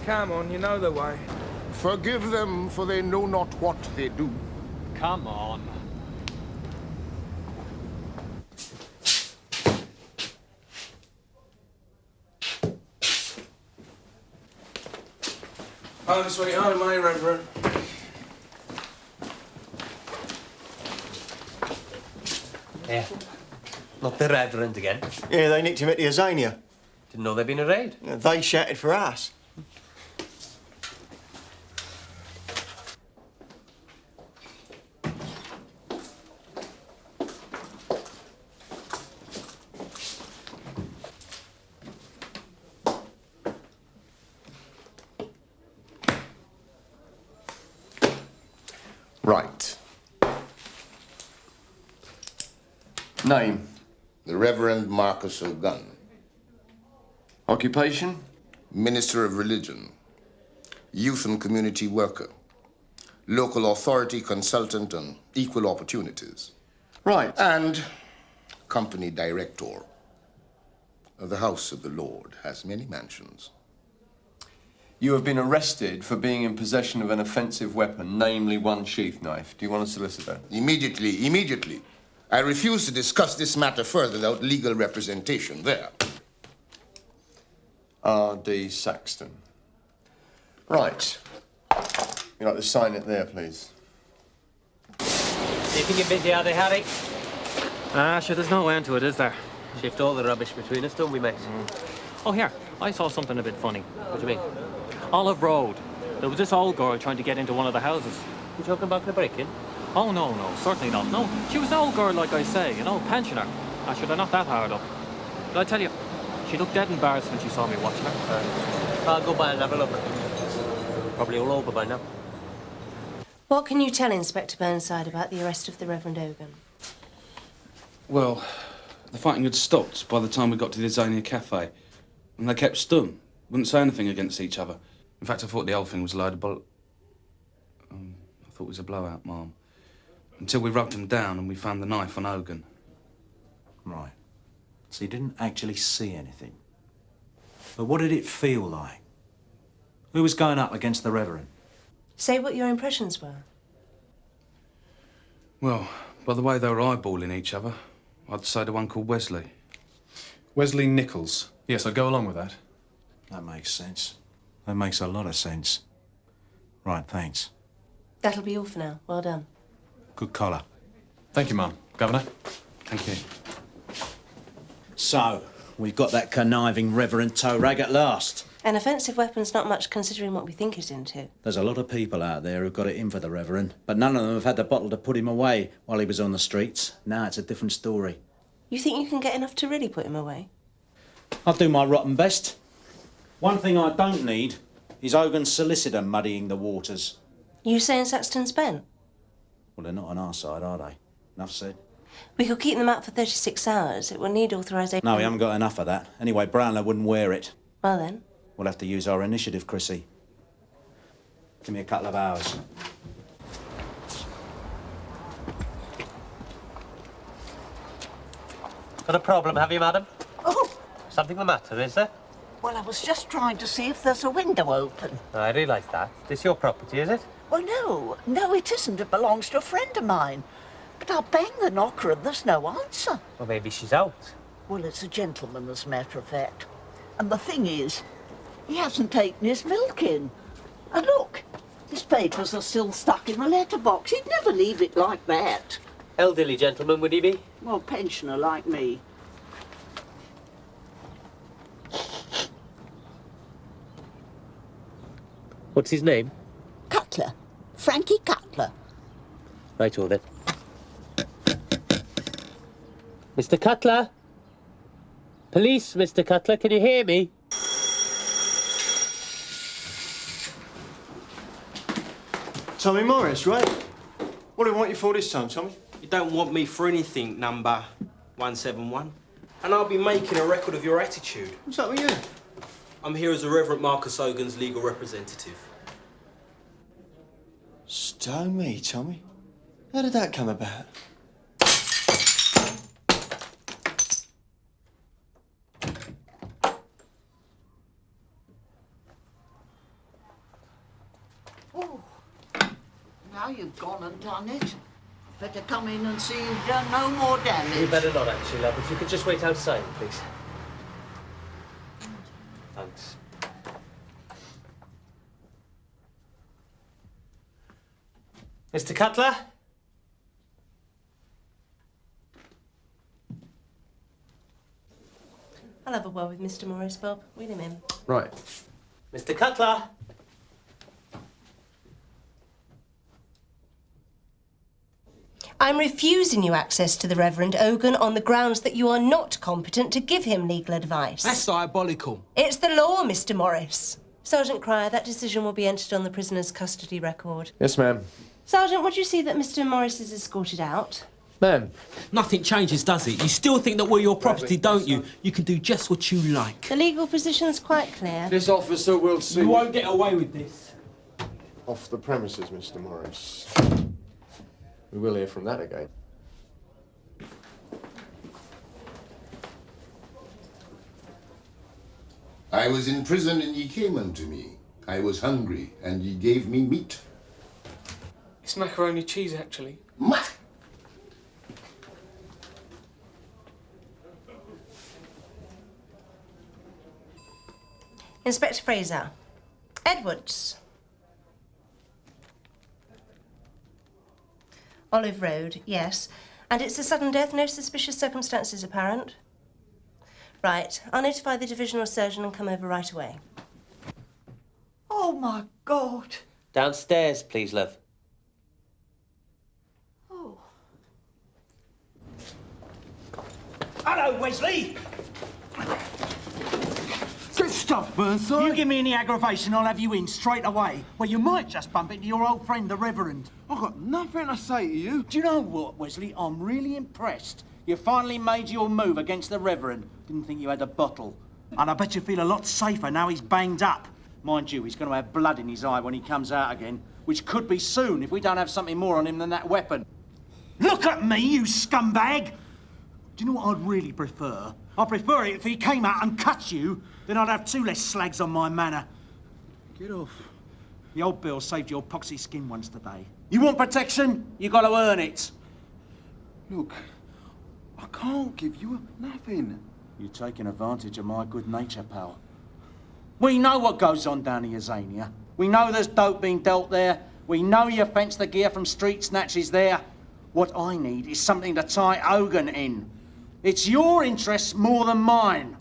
Come on, you know the way. Forgive them, for they know not what they do. Come on. Home sweet home, eh, Reverend? Yeah. Not the Reverend again. Yeah, they nicked him at the Azania. Didn't know there'd been a raid. They shouted for us. Right. Name? The Reverend Marcus O'Gunn. Occupation? Minister of Religion. Youth and Community Worker. Local Authority Consultant on Equal Opportunities. Right. And Company Director. The House of the Lord has many mansions. You have been arrested for being in possession of an offensive weapon, namely one sheath knife. Do you want to solicit that? Immediately. I refuse to discuss this matter further without legal representation. There. R.D. Saxton. Right. You'd like to sign it there, please. Keeping you busy, are they, Harry? Sure, there's no end to it, is there? Shift all the rubbish between us, don't we, mate? Oh, here, I saw something a bit funny. What do you mean? Olive Road. There was this old girl trying to get into one of the houses. You talking about the break-in? Oh, no, certainly not. No, she was an old girl, like I say, you know, pensioner. Sure, they're not that hard up. But I tell you, she looked dead embarrassed when she saw me watching her. I'll go by and have a look. Probably all over by now. What can you tell Inspector Burnside about the arrest of the Reverend O'Gunn? Well, the fighting had stopped by the time we got to the Azania Cafe. And they kept stum. Wouldn't say anything against each other. In fact, I thought the whole thing was a load of I thought it was a blowout, Ma'am. Until we rubbed them down and we found the knife on O'Gunn. Right. So you didn't actually see anything. But what did it feel like? Who was going up against the Reverend? Say what your impressions were. Well, by the way they were eyeballing each other, I'd say the one called Wesley. Wesley Nichols. Yes, I'd go along with that. That makes sense. That makes a lot of sense. Right, thanks. That'll be all for now. Well done. Good collar. Thank you, Mum. Governor? Thank you. So, we've got that conniving Reverend toe rag at last. An offensive weapon's not much considering what we think he's into. There's a lot of people out there who've got it in for the Reverend, but none of them have had the bottle to put him away while he was on the streets. Now it's a different story. You think you can get enough to really put him away? I'll do my rotten best. One thing I don't need is Hogan's solicitor muddying the waters. You saying Saxton's bent? Well, they're not on our side, are they? Enough said. We could keep them out for 36 hours. It will need authorisation. No, we haven't got enough of that. Anyway, Brownlow wouldn't wear it. Well then. We'll have to use our initiative, Chrissy. Give me a couple of hours. Got a problem, have you, madam? Oh, Something the matter, is there? well, I was just trying to see if there's a window open. I realise that. This your property, is it? Well, no, it isn't. It belongs to a friend of mine. But I bang the knocker and there's no answer. Well, maybe she's out. Well, it's a gentleman, as a matter of fact. And the thing is, he hasn't taken his milk in. And look, his papers are still stuck in the letterbox. He'd never leave it like that. Elderly gentleman, would he be? Well, pensioner like me. What's his name? Cutler. Frankie Cutler. Right-o then. Mr. Cutler? Police, Mr. Cutler, can you hear me? Tommy Morris, right? What do I want you for this time, Tommy? You don't want me for anything, number 171. And I'll be making a record of your attitude. What's up with you? I'm here as the Reverend Marcus Hogan's legal representative. Stow me, Tommy. How did that come about? gone and done it. Better come in and see you've done no more damage. You better not, actually, love. If you could just wait outside, please. Thanks. Mr. Cutler? I'll have a word with Mr. Morris, Bob. Wheel him in. Right. Mr. Cutler? I'm refusing you access to the Reverend Ogan on the grounds that you are not competent to give him legal advice. That's diabolical. It's the law, Mr. Morris. Sergeant Cryer, that decision will be entered on the prisoner's custody record. Yes, ma'am. Sergeant, would you see that Mr. Morris is escorted out? Ma'am. Nothing changes, does it? You still think that we're your property, don't you? You can do just what you like. The legal position's quite clear. This officer will see You won't get away with this. off the premises, Mr. Morris. We will hear from that again. I was in prison and ye came unto me. I was hungry and ye gave me meat. It's macaroni cheese, actually. Ma! Inspector Fraser. Edwards. Olive Road, yes. And it's a sudden death, no suspicious circumstances apparent. Right, I'll notify the divisional surgeon and come over right away. Oh, my God. Downstairs, please, love. Oh. Hello, Wesley! Good stuff, Burnside. You give me any aggravation, I'll have you in straight away. Well, you might just bump into your old friend, the Reverend. I've got nothing to say to you. Do you know what, Wesley? I'm really impressed. You finally made your move against the Reverend. Didn't think you had a bottle. And I bet you feel a lot safer now he's banged up. Mind you, he's going to have blood in his eye when he comes out again, which could be soon if we don't have something more on him than that weapon. Look at me, you scumbag! Do you know what I'd really prefer? I'd prefer it if he came out and cut you, then I'd have 2 less slags on my manor. Get off. The old Bill saved your poxy skin once today. You want protection? You got to earn it. Look, I can't give you nothing. You're taking advantage of my good nature, pal. We know what goes on down here, Zania. We know there's dope being dealt there. We know you fence the gear from street snatches there. What I need is something to tie Ogan in. It's your interests more than mine.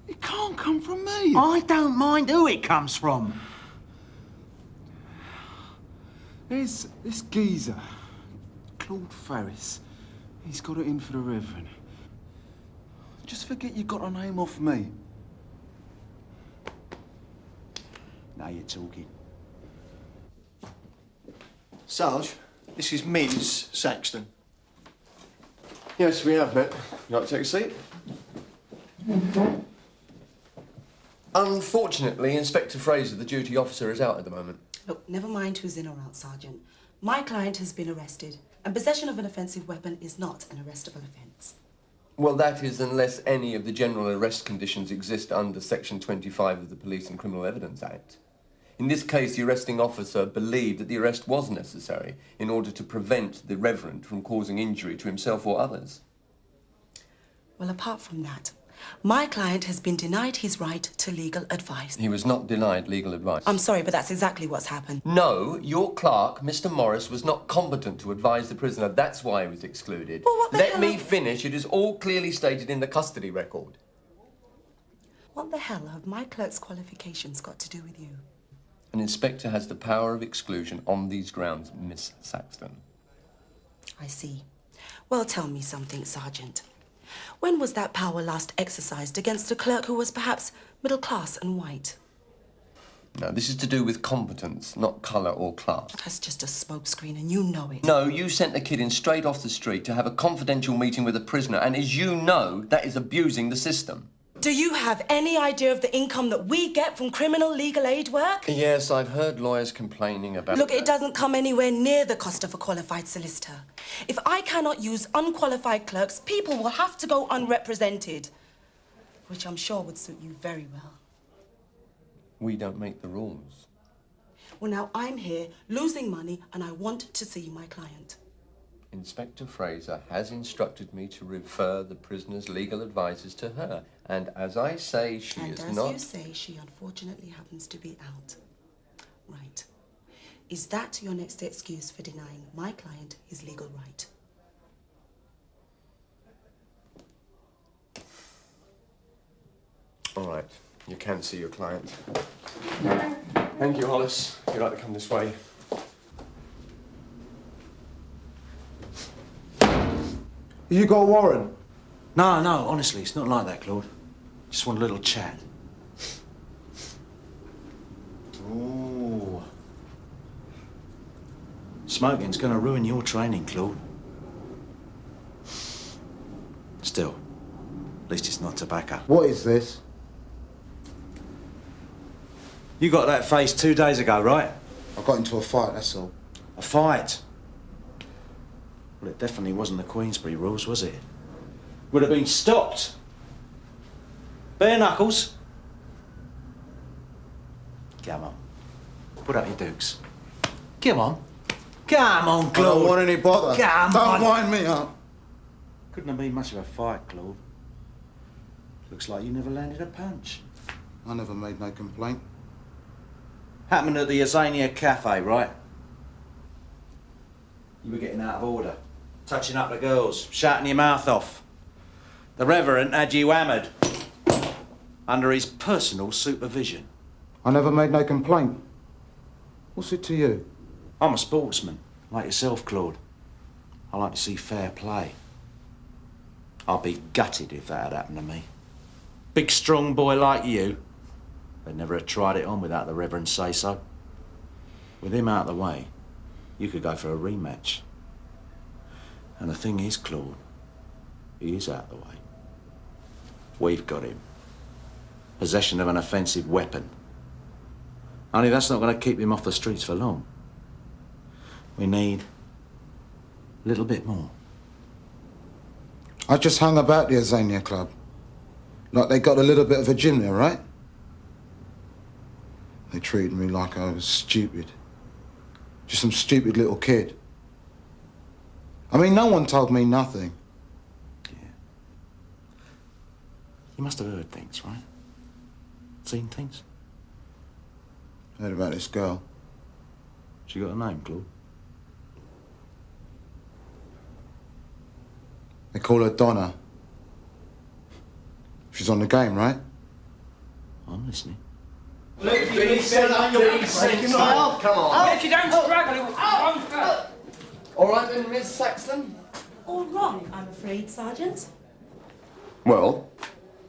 It can't come from me. I don't mind who it comes from. There's this geezer, Claude Farris. He's got it in for the Reverend. Just forget you got a name off me. Now you're talking. Sarge, this is Ms. Saxton. Yes, we have met. You like to take a seat? Unfortunately, Inspector Fraser, the duty officer, is out at the moment. Look, never mind who's in or out, Sergeant. My client has been arrested, and possession of an offensive weapon is not an arrestable offence. Well, that is unless any of the general arrest conditions exist under Section 25 of the Police and Criminal Evidence Act. In this case, the arresting officer believed that the arrest was necessary in order to prevent the Reverend from causing injury to himself or others. Well, apart from that, my client has been denied his right to legal advice. He was not denied legal advice. I'm sorry, but that's exactly what's happened. No, your clerk, Mr. Morris, was not competent to advise the prisoner. That's why he was excluded. Well, what the Let hell me finish. It is all clearly stated in the custody record. What the hell have my clerk's qualifications got to do with you? An inspector has the power of exclusion on these grounds, Miss Saxton. I see. Well, tell me something, Sergeant. When was that power last exercised against a clerk who was perhaps middle class and white? Now, this is to do with competence, not colour or class. That's just a smokescreen, and you know it. No, you sent the kid in straight off the street to have a confidential meeting with a prisoner, and as you know, that is abusing the system. Do you have any idea of the income that we get from criminal legal aid work? Yes, I've heard lawyers complaining about Look, that. it doesn't come anywhere near the cost of a qualified solicitor. If I cannot use unqualified clerks, people will have to go unrepresented, which I'm sure would suit you very well. We don't make the rules. Well, now I'm here losing money and I want to see my client. Inspector Fraser has instructed me to refer the prisoner's legal advisers to her. And as I say, she is And not... as you say, she unfortunately happens to be out. Right. Is that your next excuse for denying my client his legal right? All right, you can see your client. Thank you, Ellis. If you'd like to come this way. You got a warrant? No, honestly, it's not like that, Claude. Just want a little chat. Ooh. Smoking's gonna ruin your training, Claude. Still, at least it's not tobacco. What is this? You got that face 2 days ago, right? I got into a fight, that's all. A fight? Well, it definitely wasn't the Queensberry rules, was it? Would have been stopped. Bare knuckles. Come on. Put up your dukes. Come on. Come on, Claude. I don't want any bother. Come don't on. wind me up. Couldn't have been much of a fight, Claude. Looks like you never landed a punch. I never made no complaint. Happened at the Azania Cafe, right? You were getting out of order. Touching up the girls, shouting your mouth off. The Reverend had you hammered. Under his personal supervision. I never made no complaint. What's it to you? I'm a sportsman, like yourself, Claude. I like to see fair play. I'd be gutted if that had happened to me. Big, strong boy like you. They'd never have tried it on without the Reverend say-so. With him out of the way, you could go for a rematch. And the thing is, Claude, he is out of the way. We've got him. Possession of an offensive weapon. Only that's not going to keep him off the streets for long. We need a little bit more. I just hung about the Azania Club. Like they got a little bit of a gym there, right? They treated me like I was stupid. Just some stupid little kid. I mean, no one told me nothing. You must have heard things, right? Seen things? Heard about this girl. She got a name, Claude? They call her Donna. She's on the game, right? I'm listening. Come on. If you don't struggle, it will... All right then, Miss Saxton. All wrong, I'm afraid, Sergeant. Well?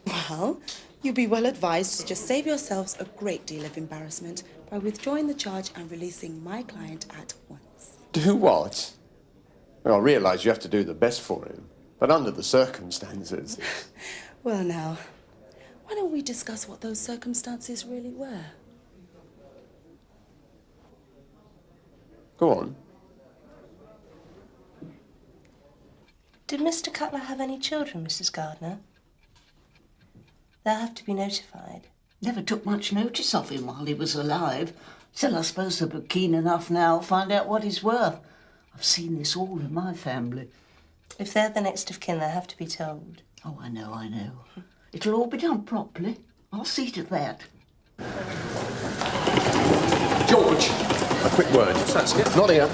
Well, you'd be well advised to just save yourselves a great deal of embarrassment by withdrawing the charge and releasing my client at once. Do what? Well, I realise you have to do the best for him, but under the circumstances... Well, now, why don't we discuss what those circumstances really were? Go on. Did Mr. Cutler have any children, Mrs. Gardner? They'll have to be notified. Never took much notice of him while he was alive. Still, I suppose they'll be keen enough now to find out what he's worth. I've seen this all in my family. If they're the next of kin, they'll have to be told. Oh, I know. It'll all be done properly. I'll see to that. George! A quick word. What's that, Skip? Not here.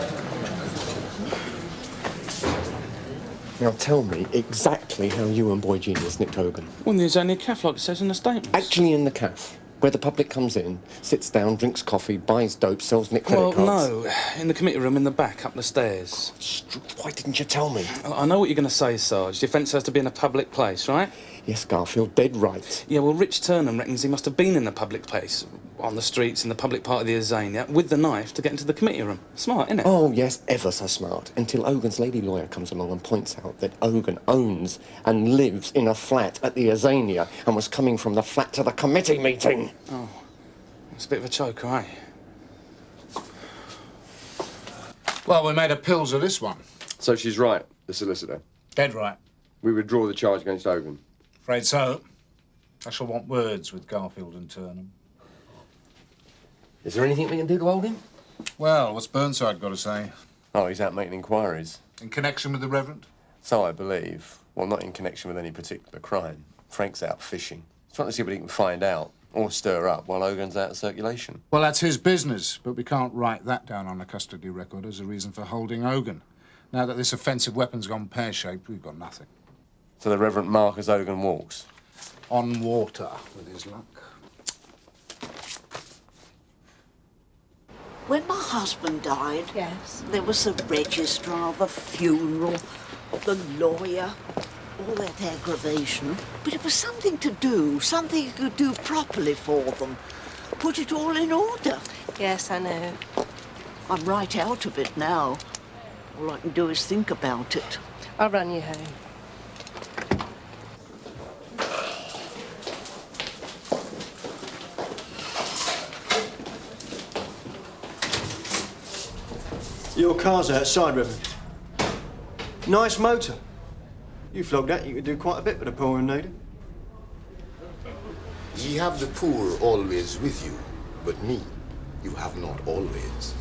Now tell me exactly how you and Boy Genius nicked Hogan. Well, there's only a cafe, like it says in the statement. Actually in the cafe, where the public comes in, sits down, drinks coffee, buys dope, sells nick credit cards. Well, no. In the committee room in the back, up the stairs. Why didn't you tell me? I know what you're going to say, Sarge. The offence has to be in a public place, right? Yes, Garfield, dead right. Yeah, well, Rich Turnham reckons he must have been in the public place, on the streets, in the public part of the Azania, with the knife to get into the committee room. Smart, innit? Oh, yes, ever so smart. Until Hogan's lady lawyer comes along and points out that Hogan owns and lives in a flat at the Azania and was coming from the flat to the committee meeting. Oh, it's a bit of a choker, eh? Well, we made a pills of this one. So she's right, the solicitor. Dead right. We withdraw the charge against Hogan. Afraid so. I shall want words with Garfield and Turnham. Is there anything we can do to hold him? Well, what's Burnside got to say? Oh, he's out making inquiries. In connection with the Reverend? So I believe. Well, not in connection with any particular crime. Frank's out fishing. He's trying to see what he can find out or stir up while Hogan's out of circulation. Well, that's his business, but we can't write that down on a custody record as a reason for holding Hogan. Now that this offensive weapon's gone pear-shaped, we've got nothing. So the Reverend Marcus Hogan walks? On water, with his luck. When my husband died, Yes. there was the registrar, the funeral, the lawyer, all that aggravation. But it was something to do, something you could do properly for them. Put it all in order. Yes, I know. I'm right out of it now. All I can do is think about it. I'll run you home. Your car's outside, Reverend. Nice motor. You flogged that, you could do quite a bit with a poor and needy. Ye have the poor always with you, but me you have not always.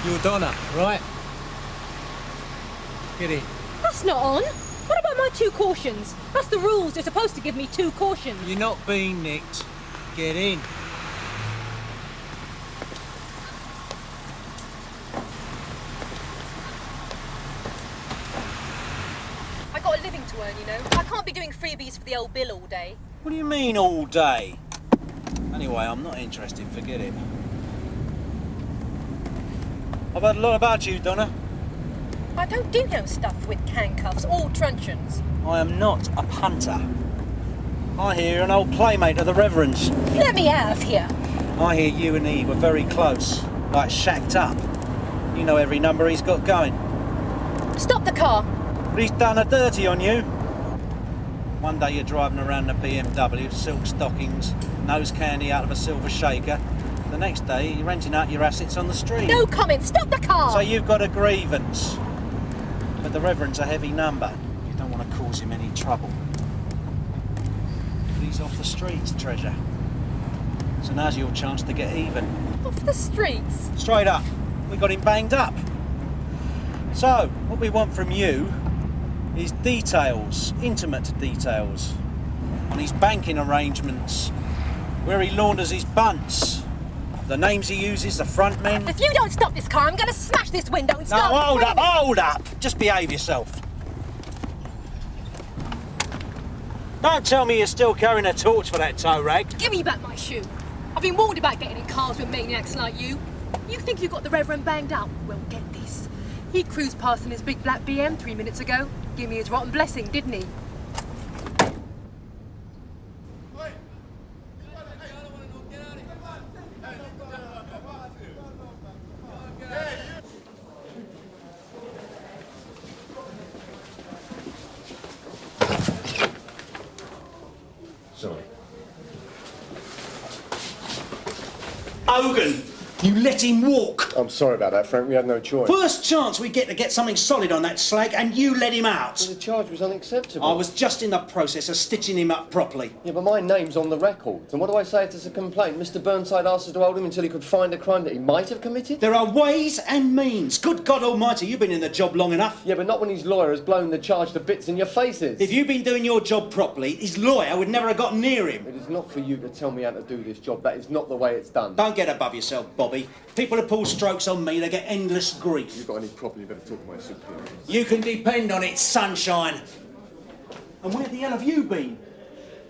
You're Donna, right? Get in. That's not on. What about my 2 cautions? That's the rules. They're supposed to give me 2 cautions. You're not being nicked. Get in. I got a living to earn, you know. I can't be doing freebies for the old bill all day. What do you mean all day? Anyway, I'm not interested. Forget it. I've heard a lot about you, Donna. I don't do no stuff with handcuffs or truncheons. I am not a punter. I hear you're an old playmate of the Reverend's. Let me out of here. I hear you and he were very close, like shacked up. You know every number he's got going. Stop the car. But he's done a dirty on you. One day you're driving around in a BMW, silk stockings, nose candy out of a silver shaker. The next day, you're renting out your assets on the street. No comment. Stop the car. So you've got a grievance. But the Reverend's a heavy number. You don't want to cause him any trouble. But he's off the streets, treasure. So now's your chance to get even. Off the streets? Straight up. We got him banged up. So, what we want from you is details, intimate details, on his banking arrangements, where he launders his bunts, the names he uses, the front men. If you don't stop this car, I'm going to smash this window and start... No, hold up! Just behave yourself. Don't tell me you're still carrying a torch for that tow rag. Give me back my shoe. I've been warned about getting in cars with maniacs like you. You think you got the Reverend banged up? Well, get this. He cruised past in his big black BM 3 minutes ago. Give me his rotten blessing, didn't he? Sorry. Hogan, you let him walk. I'm sorry about that, Frank. We had no choice. First chance we get to get something solid on that slag, and you let him out. The charge was unacceptable. I was just in the process of stitching him up properly. Yeah, but my name's on the record. And what do I say if there's a complaint? Mr. Burnside asked us to hold him until he could find a crime that he might have committed? There are ways and means. Good God Almighty, you've been in the job long enough. Yeah, but not when his lawyer has blown the charge to bits in your faces. If you'd been doing your job properly, his lawyer would never have got near him. It is not for you to tell me how to do this job. That is not the way it's done. Don't get above yourself, Bobby. People who pull strokes on me, they get endless grief. If you've got any problem, you better talk to my superior. You can depend on it, sunshine. And where the hell have you been?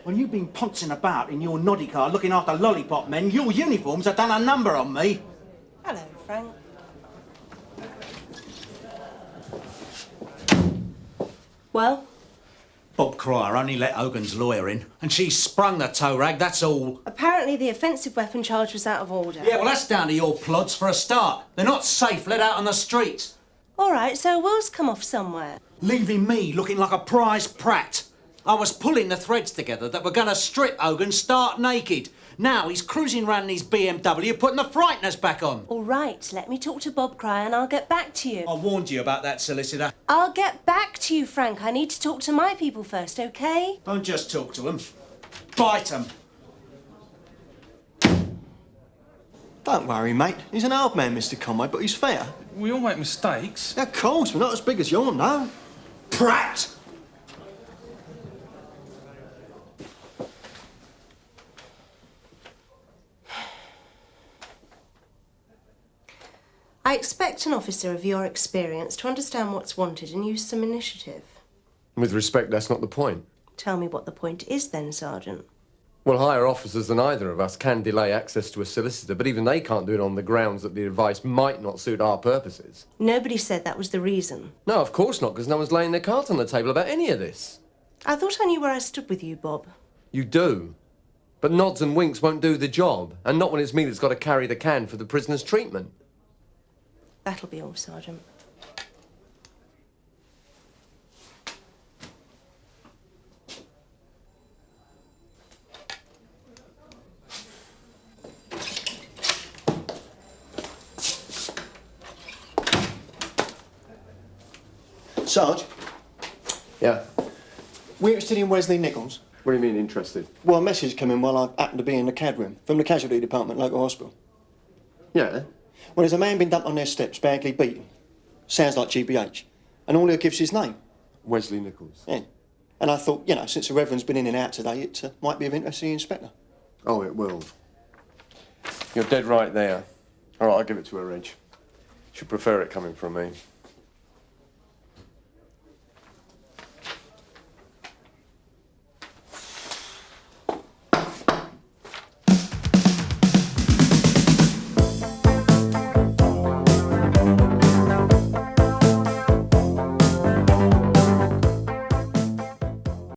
When you've been pouncing about in your noddy car looking after lollipop men, your uniforms have done a number on me. Hello, Frank. Well? Bob Cryer only let Hogan's lawyer in, and she sprung the tow rag, that's all. Apparently the offensive weapon charge was out of order. Yeah, well, that's down to your plods for a start. They're not safe let out on the streets. All right, so will's come off somewhere. Leaving me looking like a prize prat. I was pulling the threads together that were going to strip Hogan stark naked. Now he's cruising round in his BMW putting the frighteners back on. All right, let me talk to Bob Cryer and I'll get back to you. I warned you about that, solicitor. I'll get back to you, Frank. I need to talk to my people first, OK? Don't just talk to them. Bite them. Don't worry, mate. He's an hard man, Mr. Conway, but he's fair. We all make mistakes. Of course, we're not as big as yours, no. Prat! I expect an officer of your experience to understand what's wanted and use some initiative. With respect, that's not the point. Tell me what the point is then, Sergeant. Well, higher officers than either of us can delay access to a solicitor, but even they can't do it on the grounds that the advice might not suit our purposes. Nobody said that was the reason. No, of course not, because no one's laying their cards on the table about any of this. I thought I knew where I stood with you, Bob. You do. But nods and winks won't do the job, and not when it's me that's got to carry the can for the prisoner's treatment. That'll be all, Sergeant. Sarge? Yeah? We're interested in Wesley Nichols. What do you mean, interested? Well, a message came in while I happened to be in the CAD room from the casualty department, local hospital. Yeah? Well, there's a man been dumped on their steps, badly beaten. Sounds like GBH. And all he'll give's his name. Wesley Nichols. Yeah. And I thought, you know, since the Reverend's been in and out today, it might be of interest to the Inspector. Oh, it will. You're dead right there. All right, I'll give it to her, Reg. She'll prefer it coming from me.